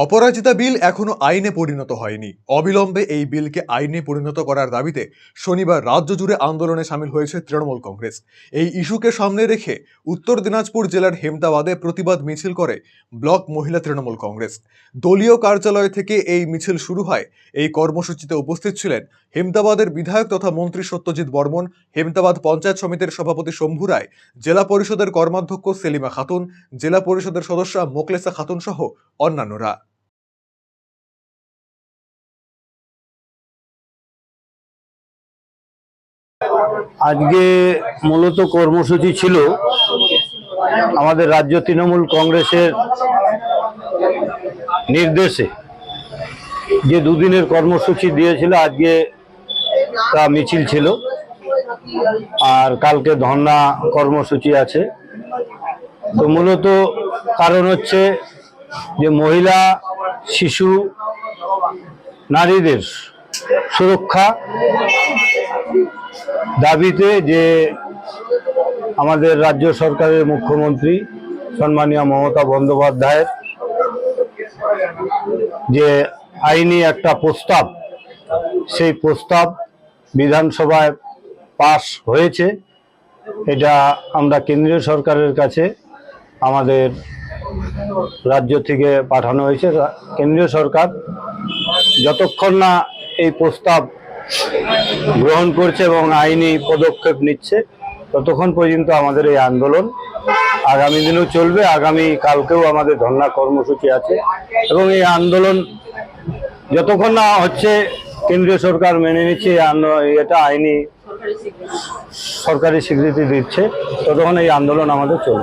অপরাজিতা বিল এখনো আইনে পরিণত হয়নি। অবিলম্বে এই বিলকে আইনে পরিণত করার দাবিতে শনিবার রাজ্য জুড়ে আন্দোলনে সামিল হয়েছে তৃণমূল কংগ্রেস। এই ইস্যুকে সামনে রেখে উত্তর দিনাজপুর জেলার হেমতাবাদে প্রতিবাদ মিছিল করে ব্লক মহিলা তৃণমূল কংগ্রেস। দলীয় কার্যালয় থেকে এই মিছিল শুরু হয়। এই কর্মসূচিতে উপস্থিত ছিলেন হেমতাবাদের বিধায়ক তথা মন্ত্রী সত্যজিৎ বর্মন, হেমতাবাদ পঞ্চায়েত সমিতির সভাপতি শম্ভু রায়, জেলা পরিষদের কর্মাধ্যক্ষ সেলিমা খাতুন, জেলা পরিষদের সদস্যা মোকলেসা খাতুন সহ অন্যান্যরা। আজকে মূলত কর্মসূচি ছিল আমাদের রাজ্য তৃণমূল কংগ্রেসের নির্দেশে যে দুদিনের কর্মসূচি দিয়েছিল, আজকে তা মিছিল ছিল আর কালকে ধর্ণা কর্মসূচি আছে। তো মূলত কারণ হচ্ছে যে মহিলা, শিশু, নারীদের সুরক্ষা দাবিতে যে আমাদের রাজ্য সরকারের মুখ্যমন্ত্রী সম্মানীয় মমতা বন্দ্যোপাধ্যায়ের যে আইনি একটা প্রস্তাব, সেই প্রস্তাব বিধানসভায় পাস হয়েছে। এটা আমরা কেন্দ্রীয় সরকারের কাছে আমাদের রাজ্য থেকে পাঠানো হয়েছে। কেন্দ্রীয় সরকার যতক্ষণ না এই প্রস্তাব গ্রহণ করছে এবং আইনি পদক্ষেপ নিচ্ছে, ততক্ষণ পর্যন্ত আমাদের এই আন্দোলন আগামী দিনেও চলবে। আগামী কালকেও আমাদের ধর্ণা কর্মসূচি আছে এবং এই আন্দোলন যতক্ষণ না হচ্ছে কেন্দ্রীয় সরকার মেনে নিচ্ছে, এটা আইনি সরকারি স্বীকৃতি দিচ্ছে, ততক্ষণ এই আন্দোলন আমাদের চলবে।